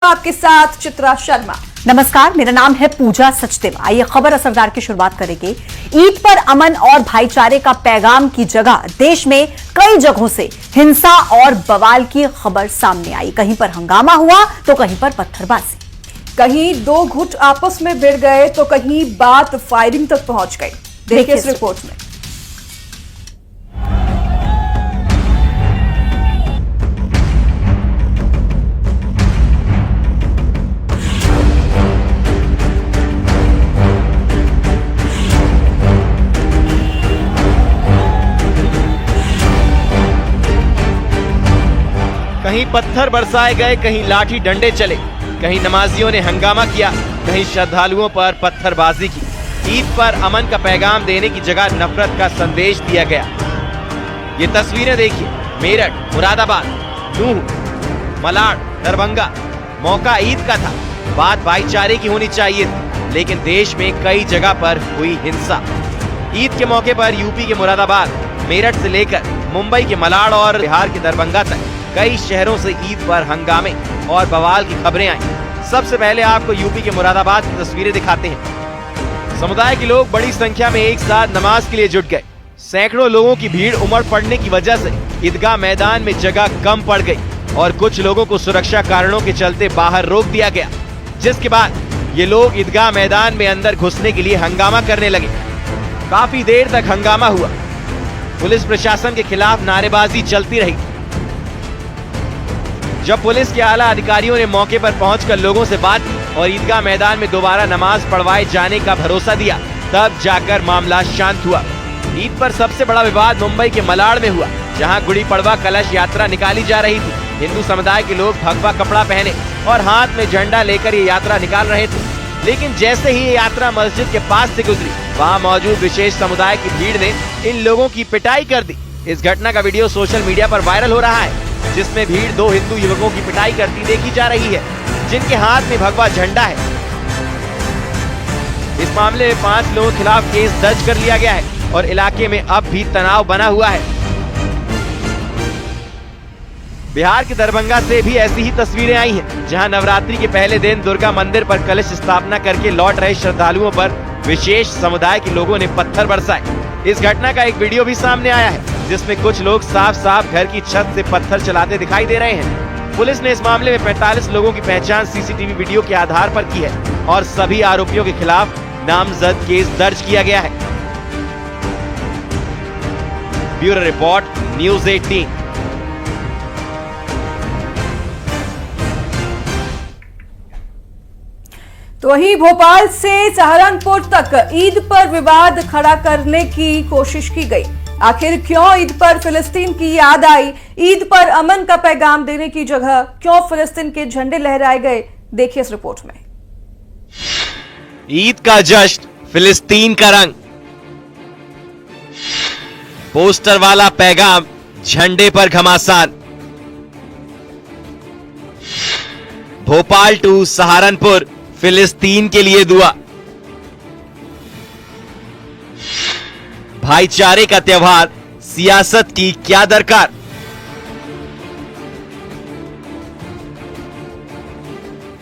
आपके साथ चित्रा शर्मा। नमस्कार, मेरा नाम है पूजा सचदेव। आइए खबर असरदार की शुरुआत करेंगे। ईद पर अमन और भाईचारे का पैगाम की जगह देश में कई जगहों से हिंसा और बवाल की खबर सामने आई। कहीं पर हंगामा हुआ तो कहीं पर पत्थरबाजी, कहीं दो गुट आपस में भिड़ गए तो कहीं बात फायरिंग तक पहुंच गई। देखिए इस रिपोर्ट में। कहीं पत्थर बरसाए गए, कहीं लाठी डंडे चले, कहीं नमाजियों ने हंगामा किया, कहीं श्रद्धालुओं पर पत्थरबाजी की। ईद पर अमन का पैगाम देने की जगह नफरत का संदेश दिया गया। ये तस्वीरें देखिए, मेरठ, मुरादाबाद, नूह, मलाड, दरभंगा। मौका ईद का था, बात भाईचारे की होनी चाहिए थी, लेकिन देश में कई जगह पर हुई हिंसा। ईद के मौके पर यूपी के मुरादाबाद, मेरठ से लेकर मुंबई के मलाड और बिहार के दरभंगा तक कई शहरों से ईद पर हंगामे और बवाल की खबरें आई। सबसे पहले आपको यूपी के मुरादाबाद की तस्वीरें दिखाते हैं। समुदाय के लोग बड़ी संख्या में एक साथ नमाज के लिए जुट गए। सैकड़ों लोगों की भीड़ उमड़ पड़ने की वजह से ईदगाह मैदान में जगह कम पड़ गई और कुछ लोगों को सुरक्षा कारणों के चलते बाहर रोक दिया गया, जिसके बाद ये लोग ईदगाह मैदान में अंदर घुसने के लिए हंगामा करने लगे। काफी देर तक हंगामा हुआ। पुलिस प्रशासन के खिलाफ नारेबाजी चलती रही। जब पुलिस के आला अधिकारियों ने मौके पर पहुंचकर लोगों से बात की और ईदगाह मैदान में दोबारा नमाज पढ़वाए जाने का भरोसा दिया, तब जाकर मामला शांत हुआ। ईद पर सबसे बड़ा विवाद मुंबई के मलाड में हुआ, जहां गुड़ी पड़वा कलश यात्रा निकाली जा रही थी। हिंदू समुदाय के लोग भगवा कपड़ा पहने और हाथ में झंडा लेकर ये यात्रा निकाल रहे थे, लेकिन जैसे ही ये यात्रा मस्जिद के पास से गुजरी, वहाँ मौजूद विशेष समुदाय की भीड़ ने इन लोगों की पिटाई कर दी। इस घटना का वीडियो सोशल मीडिया पर वायरल हो रहा है, जिसमें भीड़ दो हिंदू युवकों की पिटाई करती देखी जा रही है, जिनके हाथ में भगवा झंडा है। इस मामले में 5 लोगों के खिलाफ केस दर्ज कर लिया गया है और इलाके में अब भी तनाव बना हुआ है। बिहार के दरभंगा से भी ऐसी ही तस्वीरें आई हैं, जहां नवरात्रि के पहले दिन दुर्गा मंदिर पर कलश स्थापना करके लौट रहे श्रद्धालुओं पर विशेष समुदाय के लोगों ने पत्थर बरसाए। इस घटना का एक वीडियो भी सामने आया है, जिसमें कुछ लोग साफ साफ घर की छत से पत्थर चलाते दिखाई दे रहे हैं। पुलिस ने इस मामले में 45 लोगों की पहचान सीसीटीवी वीडियो के आधार पर की है और सभी आरोपियों के खिलाफ नामजद केस दर्ज किया गया है। Bureau report, news 18। तो वहीं भोपाल से सहारनपुर तक ईद पर विवाद खड़ा करने की कोशिश की गई। आखिर क्यों ईद पर फिलिस्तीन की याद आई? ईद पर अमन का पैगाम देने की जगह क्यों फिलिस्तीन के झंडे लहराए गए? देखिए इस रिपोर्ट में। ईद का जश्न, फिलिस्तीन का रंग, पोस्टर वाला पैगाम, झंडे पर घमासान। भोपाल टू सहारनपुर, फिलिस्तीन के लिए दुआ। भाईचारे का त्योहार, सियासत की क्या दरकार।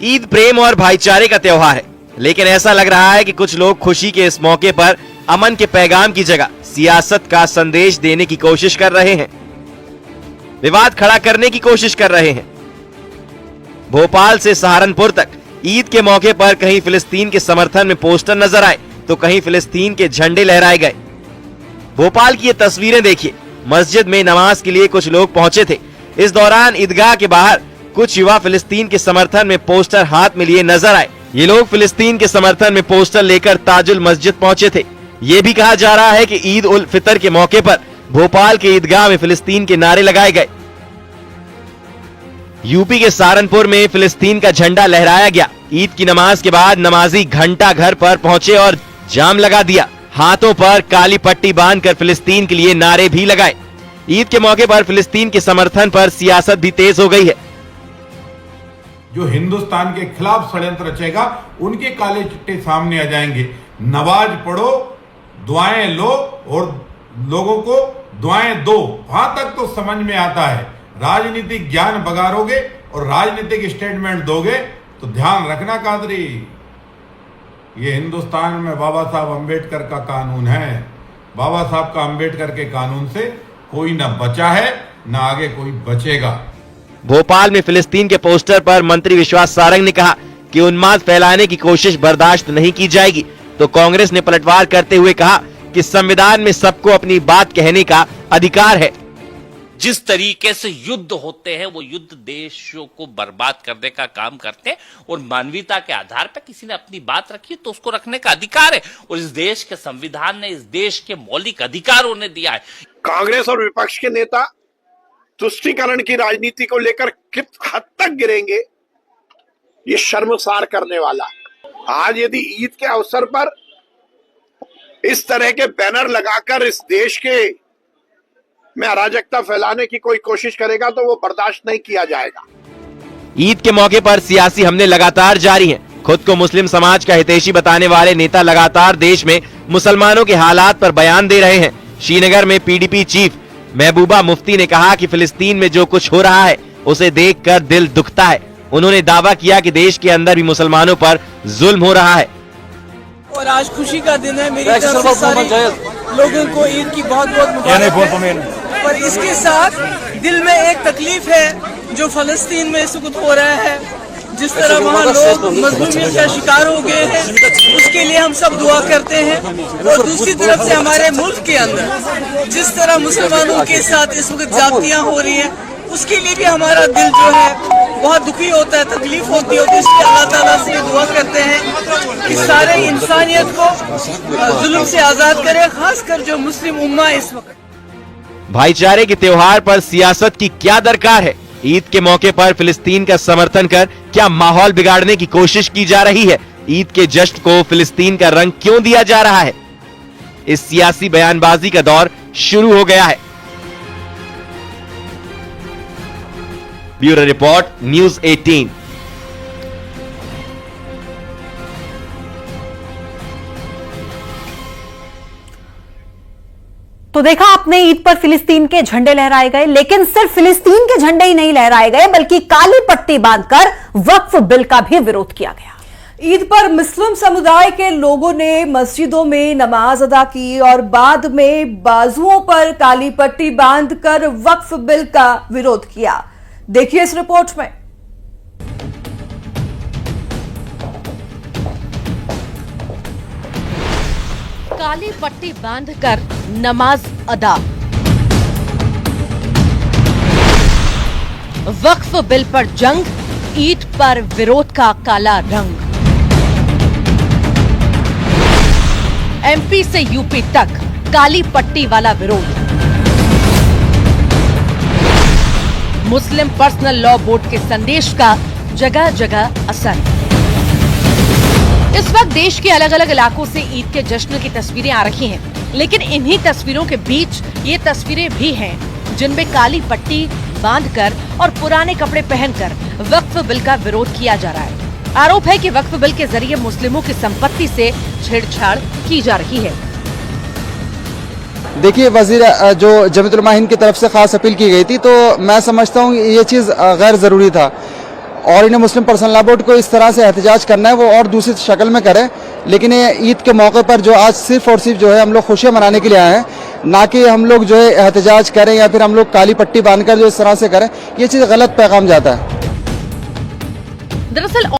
ईद प्रेम और भाईचारे का त्योहार है, लेकिन ऐसा लग रहा है कि कुछ लोग खुशी के इस मौके पर अमन के पैगाम की जगह सियासत का संदेश देने की कोशिश कर रहे हैं, विवाद खड़ा करने की कोशिश कर रहे हैं। भोपाल से सहारनपुर तक ईद के मौके पर कहीं फिलिस्तीन के समर्थन में पोस्टर नजर आए तो कहीं फिलिस्तीन के झंडे लहराए गए। भोपाल की ये तस्वीरें देखिए। मस्जिद में नमाज के लिए कुछ लोग पहुंचे थे। इस दौरान ईदगाह के बाहर कुछ युवा फिलिस्तीन के समर्थन में पोस्टर हाथ में लिए नजर आए। ये लोग फिलिस्तीन के समर्थन में पोस्टर लेकर ताजुल मस्जिद पहुंचे थे। ये भी कहा जा रहा है कि ईद उल फितर के मौके पर भोपाल के ईदगाह में फिलिस्तीन के नारे लगाए गए। यूपी के सहारनपुर में फिलिस्तीन का झंडा लहराया गया। ईद की नमाज के बाद नमाजी घंटा घर पर पहुंचे और जाम लगा दिया। हाथों पर काली पट्टी बांधकर फिलिस्तीन के लिए नारे भी लगाए। ईद के मौके पर फिलिस्तीन के समर्थन पर सियासत भी तेज हो गई है। जो हिंदुस्तान के खिलाफ षड्यंत्र रचेगा, उनके काले चिट्टे सामने आ जाएंगे। नमाज पढ़ो, दुआएं लो और लोगों को दुआएं दो। वहां तक तो समझ में आता है। राजनीतिक ज्ञान बगारोगे और राजनीतिक स्टेटमेंट दोगे तो ध्यान रखना कादरी, ये हिंदुस्तान में बाबा साहब अंबेडकर का कानून है। बाबा साहब का अंबेडकर के कानून से कोई न बचा है न आगे कोई बचेगा। भोपाल में फिलिस्तीन के पोस्टर पर मंत्री विश्वास सारंग ने कहा कि उन्माद फैलाने की कोशिश बर्दाश्त नहीं की जाएगी, तो कांग्रेस ने पलटवार करते हुए कहा कि संविधान में सबको अपनी बात कहने का अधिकार है। जिस तरीके से युद्ध होते हैं वो युद्ध देशों को बर्बाद करने का काम करते हैं, और मानवीयता के आधार पर किसी ने अपनी बात रखी तो उसको रखने का अधिकार है, और इस देश के संविधान ने इस देश के मौलिक अधिकारों ने दिया है। कांग्रेस और विपक्ष के नेता तुष्टीकरण की राजनीति को लेकर किस हद तक गिरेंगे, ये शर्मसार करने वाला। आज यदि ईद के अवसर पर इस तरह के बैनर लगाकर इस देश के में अराजकता फैलाने की कोई कोशिश करेगा तो वो बर्दाश्त नहीं किया जाएगा। ईद के मौके पर सियासी हमले लगातार जारी हैं। खुद को मुस्लिम समाज का हितैषी बताने वाले नेता लगातार देश में मुसलमानों के हालात पर बयान दे रहे हैं। श्रीनगर में पीडीपी चीफ महबूबा मुफ्ती ने कहा कि फिलिस्तीन में जो कुछ हो रहा है उसे देखकर दिल दुखता है। उन्होंने दावा किया कि देश के अंदर भी मुसलमानों पर जुल्म हो रहा है। और आज खुशी का दिन है, मेरी तरफ से सारे लोगों को ईद की बहुत बहुत मुबारक। पर इसके साथ दिल में एक तकलीफ है जो फलस्तीन में इस वक्त हो रहा है, जिस तरह वहाँ लोग मजलूमियत का शिकार हो गए हैं, उसके लिए हम सब दुआ करते हैं। और दूसरी तरफ से हमारे मुल्क के अंदर जिस तरह मुसलमानों के साथ इस वक्त ज्यादतियाँ हो रही हैं, उसके लिए भी हमारा दिल जो है बहुत दुखी होता है, तकलीफ होती है। तो इसलिए अल्लाह ताला से ये दुआ करते हैं कि सारे इंसानियत को जुल्म से आजाद करे, खासकर जो मुस्लिम उम्मा इस वक्त। भाईचारे के त्योहार पर सियासत की क्या दरकार है? ईद के मौके पर फिलिस्तीन का समर्थन कर क्या माहौल बिगाड़ने की कोशिश की जा रही है? ईद के जश्न को फिलिस्तीन का रंग क्यों दिया जा रहा है? इस सियासी बयानबाजी का दौर शुरू हो गया है। Bureau report, news 18। तो देखा आपने, ईद पर फिलिस्तीन के झंडे लहराए गए, लेकिन सिर्फ फिलिस्तीन के झंडे ही नहीं लहराए गए बल्कि काली पट्टी बांधकर वक्फ बिल का भी विरोध किया गया। ईद पर मुस्लिम समुदाय के लोगों ने मस्जिदों में नमाज अदा की और बाद में बाजुओं पर काली पट्टी बांधकर वक्फ बिल का विरोध किया। देखिए इस रिपोर्ट में। काली पट्टी बांधकर नमाज अदा, वक्फ बिल पर जंग, ईद पर विरोध का काला रंग। एमपी से यूपी तक काली पट्टी वाला विरोध। मुस्लिम पर्सनल लॉ बोर्ड के संदेश का जगह जगह असर। इस वक्त देश के अलग अलग इलाकों से ईद के जश्न की तस्वीरें आ रही हैं, लेकिन इन्हीं तस्वीरों के बीच ये तस्वीरें भी हैं जिनमें काली पट्टी बांधकर और पुराने कपड़े पहनकर वक्फ बिल का विरोध किया जा रहा है। आरोप है कि वक्फ बिल के जरिए मुस्लिमों की संपत्ति से छेड़छाड़ की जा रही है। देखिए, वजीर जो जमीयत उलमा हिंद की तरफ से खास अपील की गई थी, तो मैं समझता हूँ ये चीज़ गैर ज़रूरी था और इन्हें मुस्लिम पर्सनल लॉ बोर्ड को इस तरह से एहतजाज करना है वो और दूसरी शक्ल में करे। लेकिन ये ईद के मौके पर जो आज सिर्फ और सिर्फ जो है हम लोग खुशियाँ मनाने के लिए आए हैं, ना कि हम लोग जो है एहतजाज करें या फिर हम लोग काली पट्टी बांधकर जो इस तरह से करें, ये चीज़ गलत पैगाम जाता है। दरअसल